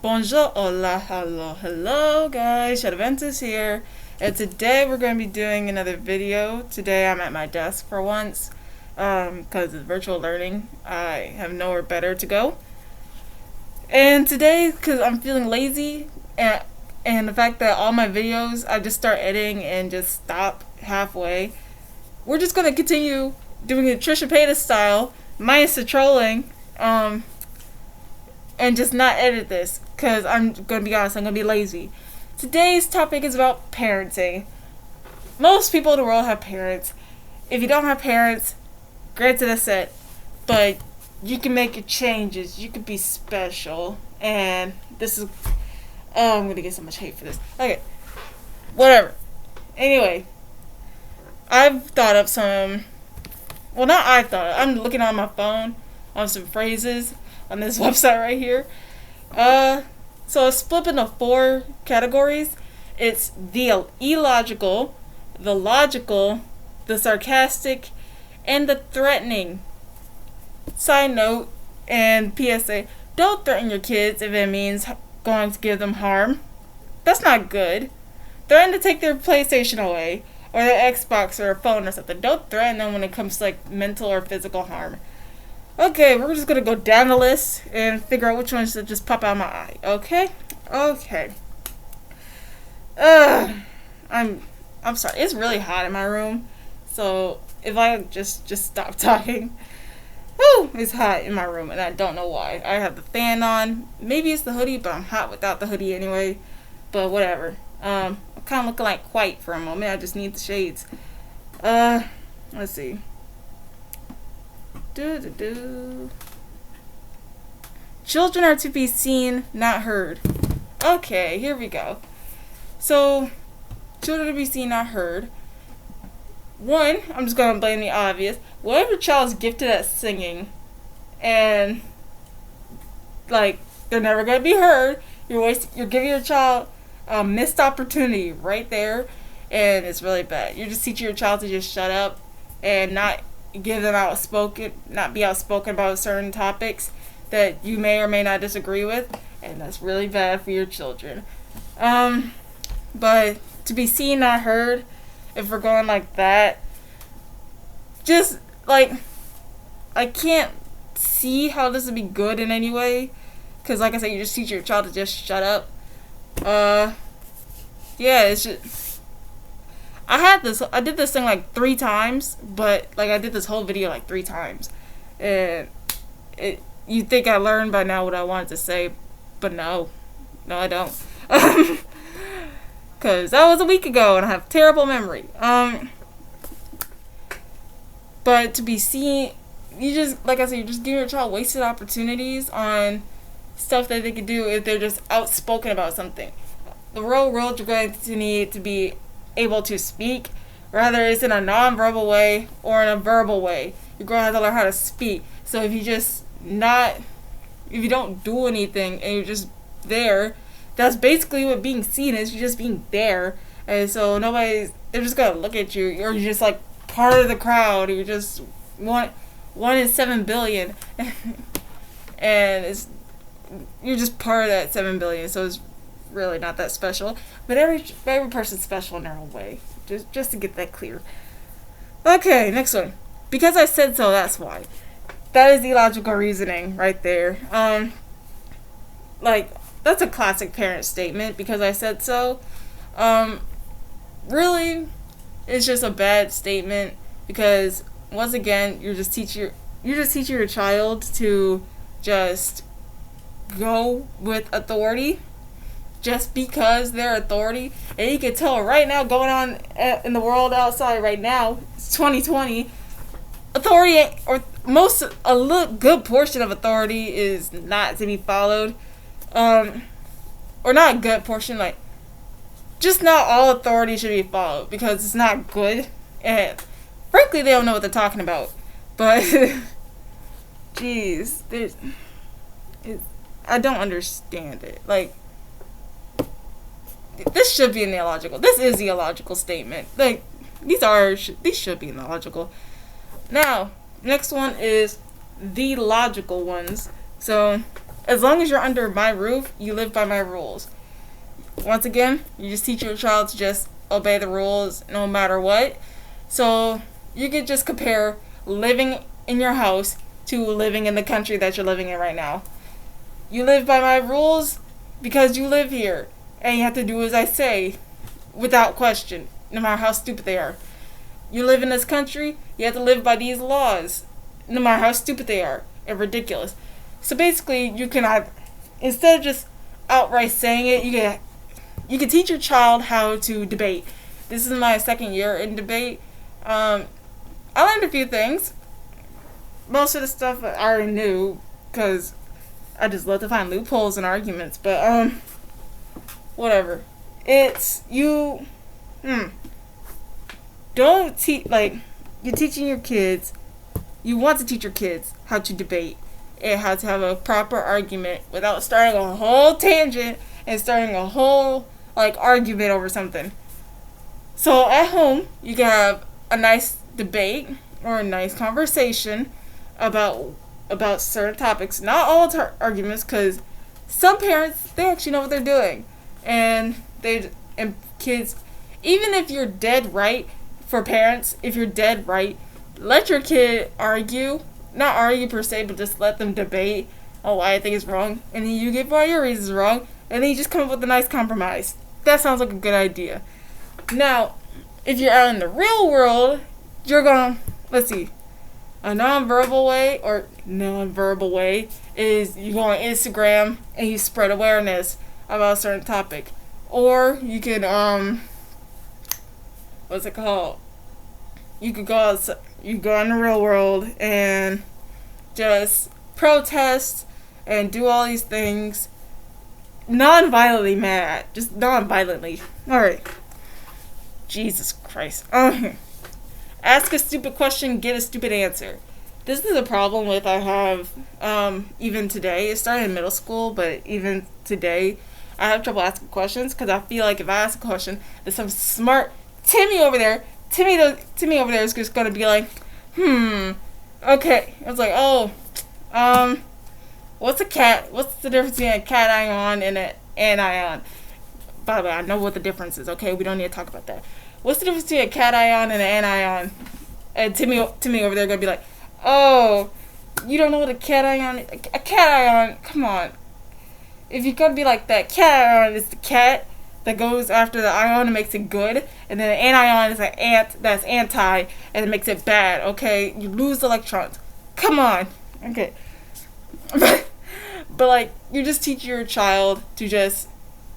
Bonjour, hola, hello guys, Shadventus here, and today we're going to be doing another video. Today I'm at my desk for once, because it's virtual learning. I have nowhere better to go. And today, because I'm feeling lazy, and the fact that all my videos, I just start editing and just stop halfway, we're just going to continue doing it Trisha Paytas style, minus the trolling, and just not edit this, because I'm going to be honest, I'm going to be lazy. Today's topic is about parenting. Most people in the world have parents. If you don't have parents, granted that's it, but you can make your changes. You can be special. And this is, I'm going to get so much hate for this. Okay, whatever. Anyway, I've thought of some, well, not I've thought of, I'm looking on my phone on some phrases on this website right here. So it's split into 4 categories. It's the illogical, the logical, the sarcastic, and the threatening. Side note and PSA, don't threaten your kids if it means going to give them harm. That's not good. Threaten to take their PlayStation away, or their Xbox, or a phone or something. Don't threaten them when it comes to like mental or physical harm. Okay, we're just gonna go down the list and figure out which ones should just pop out of my eye. Okay? Okay. I'm sorry. It's really hot in my room. So if I just stop talking. Woo! It's hot in my room and I don't know why. I have the fan on. Maybe it's the hoodie, but I'm hot without the hoodie anyway. But whatever. I'm kinda looking like white for a moment. I just need the shades. Let's see. Children are to be seen, not heard. Okay, here we go. So, children are to be seen, not heard. One, I'm just gonna blame the obvious. What if your child's gifted at singing, and like they're never gonna be heard? You're giving your child a missed opportunity right there, and it's really bad. You're just teaching your child to just shut up and not give them not be outspoken about certain topics that you may or may not disagree with, and that's really bad for your children. But to be seen, not heard, if we're going like that, just like, I can't see how this would be good in any way, because like I said, you just teach your child to just shut up. Yeah, it's just, I did this thing like 3 times, but like I did this whole video like 3 times, and you'd think I learned by now what I wanted to say, but no I don't, because that was a week ago and I have terrible memory. But to be seen, you just, like I said, you just give your child wasted opportunities on stuff that they could do if they're just outspoken about something. The real world, you're going to need to be able to speak, whether it's in a non-verbal way or in a verbal way. You're going to have to learn how to speak. So if you don't do anything and you're just there, that's basically what being seen is. You're just being there, and so they're just gonna look at you, or you're just like part of the crowd, or you're just one in 7 billion, and you're just part of that 7 billion. So it's really not that special, but every person's special in their own way. Just to get that clear. Okay, next one. Because I said so, that's why. That is illogical reasoning right there. Like, that's a classic parent statement. Because I said so. Really, it's just a bad statement, because once again, you're just teaching your child to just go with authority just because they're authority. And you can tell right now, going on in the world outside right now, it's 2020, authority, or a good portion of authority is not to be followed. Or not a good portion, like, just not all authority should be followed, because it's not good, and frankly they don't know what they're talking about. But jeez, I don't understand it. Like, this should be an illogical. This is the illogical statement. Like, these should be illogical. Now, next one is the logical ones. So As long as you're under my roof, you live by my rules. Once again, you just teach your child to just obey the rules no matter what. So you could just compare living in your house to living in the country that you're living in right now. You live by my rules because you live here, and you have to do as I say without question, no matter how stupid they are. You live in this country, you have to live by these laws, no matter how stupid they are and ridiculous. So basically, you can, instead of just outright saying it, you can teach your child how to debate. This is my second year in debate. I learned a few things. Most of the stuff I already knew, because I just love to find loopholes in arguments. But, whatever. It's, don't teach, you're teaching your kids, you want to teach your kids how to debate and how to have a proper argument without starting a whole tangent and starting a whole, argument over something. So at home, you can have a nice debate or a nice conversation about certain topics. Not all arguments, because some parents, they actually know what they're doing. And kids, even if you're dead right, for parents, if you're dead right, let your kid argue. Not argue per se, but just let them debate on why I think it's wrong. And then you give all your reasons wrong. And then you just come up with a nice compromise. That sounds like a good idea. Now, if you're out in the real world, you're going to, let's see, a non-verbal way is you go on Instagram and you spread awareness about a certain topic. Or you can, what's it called? You could go outside, you go in the real world and just protest and do all these things non-violently mad. Just non-violently. Alright. Jesus Christ. Ask a stupid question, get a stupid answer. This is a problem with I have, even today. It started in middle school, but even today, I have trouble asking questions because I feel like if I ask a question, there's some smart Timmy over there is just going to be like, okay. I was like, what's the difference between a cation and an anion? By the way, I know what the difference is, okay? We don't need to talk about that. What's the difference between a cation and an anion? And Timmy over there going to be like, oh, you don't know what a cation is? A cation, come on. If you're going to be like that, cation is the cat that goes after the ion and makes it good, and then an anion is an ant that's anti and it makes it bad, okay? You lose electrons. Come on. Okay. But you just teach your child to just,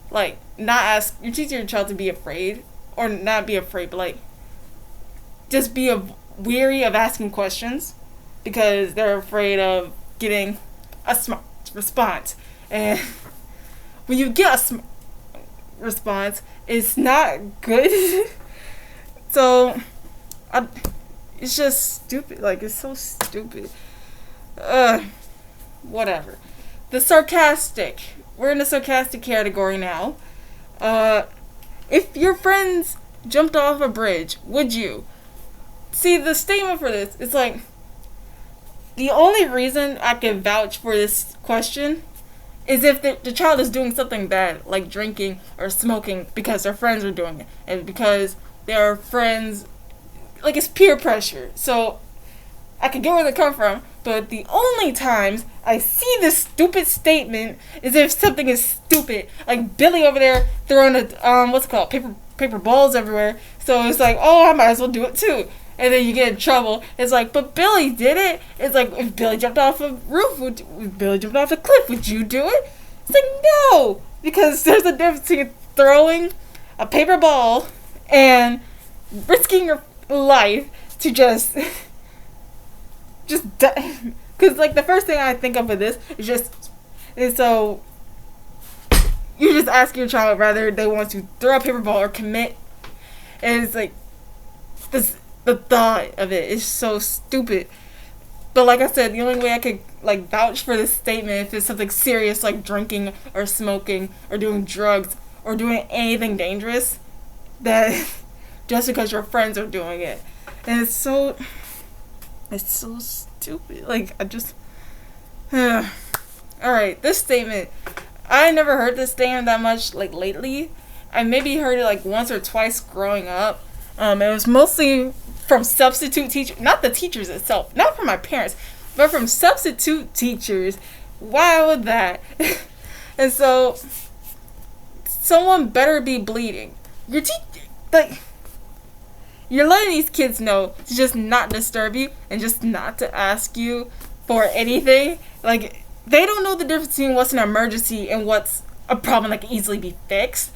not ask, you're teaching your child to be afraid, or not be afraid, but, just be weary of asking questions, because they're afraid of getting a smart response. And when you get a smart response, it's not good. So it's just stupid. It's so stupid. Whatever. The sarcastic. We're in the sarcastic category now. If your friends jumped off a bridge, would you? See, the statement for this, it's the only reason I can vouch for this question is if the child is doing something bad, like drinking or smoking, because their friends are doing it, and because their friends, it's peer pressure. So I can get where they come from, but the only times I see this stupid statement is if something is stupid, like Billy over there throwing paper balls everywhere. So it's oh, I might as well do it too. And then you get in trouble. It's but Billy did it. It's if Billy jumped off a roof, if Billy jumped off a cliff, would you do it? It's no, because there's a difference between throwing a paper ball and risking your life to just die. Because the first thing I think of with this is so you just ask your child whether they want to throw a paper ball or commit, and it's this. The thought of it is so stupid. But like I said, the only way I could vouch for this statement if it's something serious like drinking or smoking or doing drugs or doing anything dangerous, that just because your friends are doing it. And it's so stupid. Alright, this statement. I never heard this statement that much, like, lately. I maybe heard it, like, once or twice growing up. It was mostly from substitute teachers, not the teachers itself, not from my parents, but from substitute teachers. Why would that? And so, someone better be bleeding. Like, you're letting these kids know to just not disturb you and just not to ask you for anything. Like, they don't know the difference between what's an emergency and what's a problem that can easily be fixed.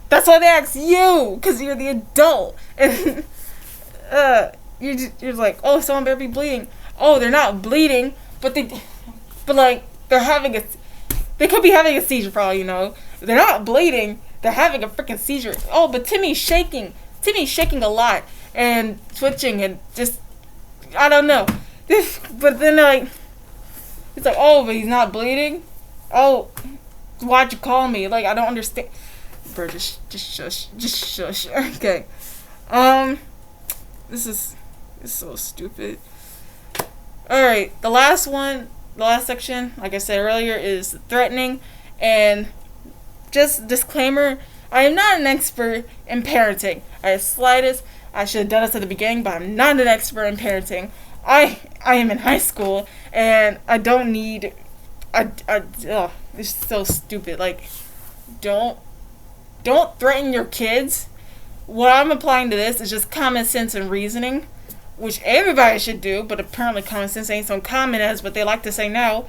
That's why they ask you, because you're the adult. And you're like, oh, someone better be bleeding. Oh, they're not bleeding, but like, they could be having a seizure for all you know. They're not bleeding. They're having a freaking seizure. Oh, but Timmy's shaking. Timmy's shaking a lot and twitching and just, I don't know. But then, like, it's like, oh, but he's not bleeding? Oh, why'd you call me? Like, I don't understand. Bro, just shush. Just shush. Okay. This is so stupid. Alright, the last section, like I said earlier, is threatening. And just disclaimer, I am not an expert in parenting. I should have done this at the beginning, but I'm not an expert in parenting. I am in high school, and I don't need, it's so stupid. Like, don't threaten your kids. What I'm applying to this is just common sense and reasoning, which everybody should do, but apparently common sense ain't so common as what they like to say now.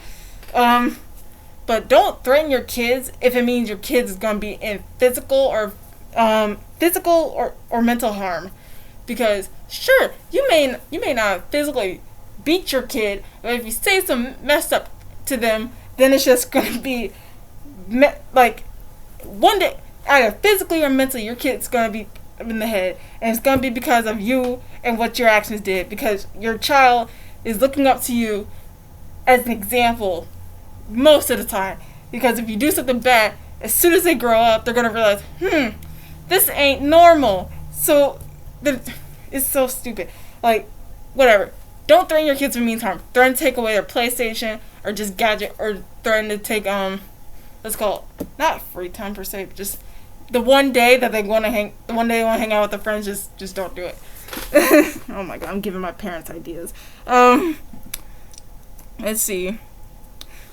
But don't threaten your kids if it means your kids is gonna be in physical or mental harm. Because sure, you may not physically beat your kid, but if you say some mess up to them, then it's just gonna be like one day, either physically or mentally, your kid's gonna be in the head, and it's gonna be because of you and what your actions did. Because your child is looking up to you as an example most of the time. Because if you do something bad, as soon as they grow up, they're gonna realize, this ain't normal. So it's so stupid. Like, whatever. Don't threaten your kids with means harm. Threaten to take away their PlayStation or just gadget, or threaten to take let's call it not free time per se, but just the one day that they want to hang out with their friends. Just don't do it. Oh my god, I'm giving my parents ideas. Let's see.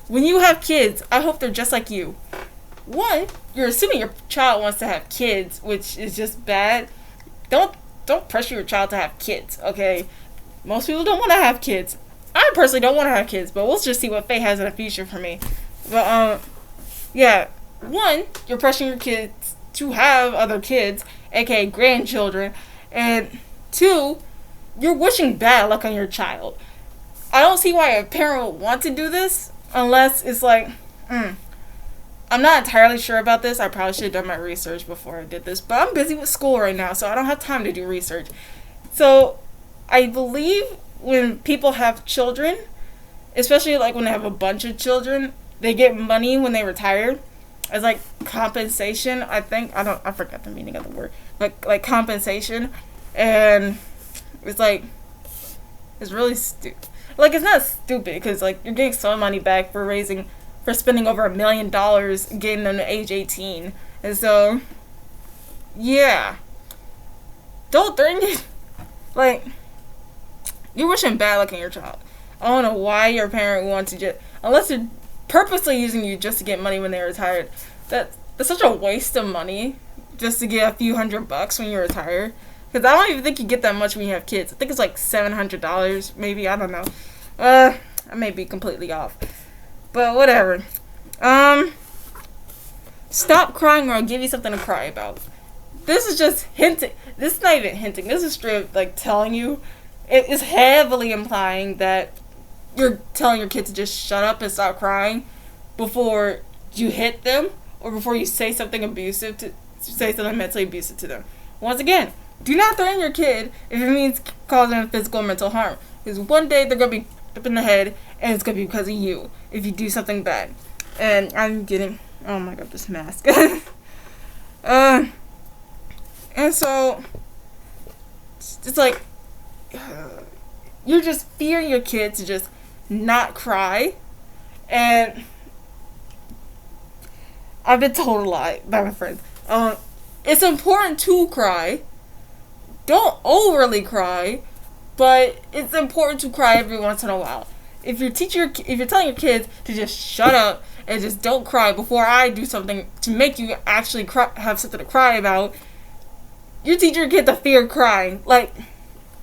When you have kids, I hope they're just like you. One, you're assuming your child wants to have kids, which is just bad. Don't pressure your child to have kids, okay? Most people don't want to have kids. I personally don't want to have kids, but we'll just see what fate has in the future for me. But, yeah. One, you're pressuring your kids to have other kids, aka grandchildren. And two, you're wishing bad luck on your child. I don't see why a parent would want to do this, unless it's like, I'm not entirely sure about this. I probably should have done my research before I did this, but I'm busy with school right now, so I don't have time to do research. So, I believe when people have children, especially like when they have a bunch of children, they get money when they retire as like compensation. I forgot the meaning of the word, but like compensation. And it's like, it's really stupid. Like, it's not stupid because like you're getting some money back for spending over $1 million getting them to age 18. And so, yeah, don't threaten it. Like, you're wishing bad luck on your child. I don't know why your parent wants to just, unless they're purposely using you just to get money when they're retired. That's such a waste of money just to get a few $100 when you retire. Because I don't even think you get that much when you have kids. I think it's like $700 maybe. I don't know. I may be completely off. But whatever. Stop crying or I'll give you something to cry about. This is just hinting. This is not even hinting. This is straight like telling you. It is heavily implying that you're telling your kid to just shut up and stop crying before you hit them or before you say something mentally abusive to them. Once again, do not threaten your kid if it means causing them physical or mental harm. Because one day they're going to be up in the head and it's going to be because of you if you do something bad. And I'm getting, oh my god, this mask. And so, it's like, you're just fearing your kid to just not cry. And I've been told a lot by my friends. It's important to cry. Don't overly cry, but it's important to cry every once in a while. If you're telling your kids to just shut up and just don't cry before I do something to make you actually have something to cry about, you're teaching your kid the fear of crying. Like,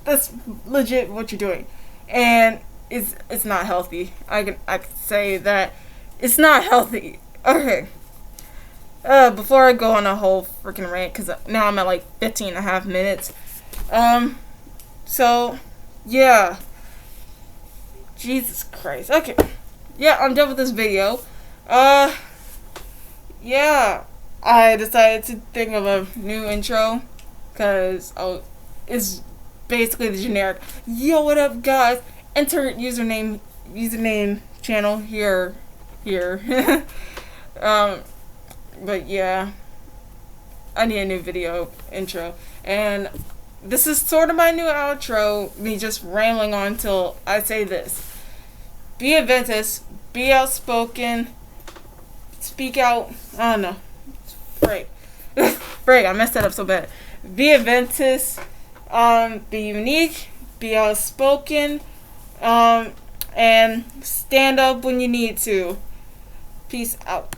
that's legit what you're doing, and it's not healthy. I can say that it's not healthy. Okay. Before I go on a whole freaking rant, because now I'm at like 15 and a half minutes. So, yeah. Jesus Christ. Okay. Yeah, I'm done with this video. Yeah. I decided to think of a new intro, because it's basically the generic, yo, what up, guys? Enter username, channel here. But yeah, I need a new video intro, and this is sort of my new outro, me just rambling on till I say this. Be Adventist, be outspoken, speak out, I don't know, break, I messed that up so bad. Be Adventist, be unique, be outspoken, and stand up when you need to. Peace out.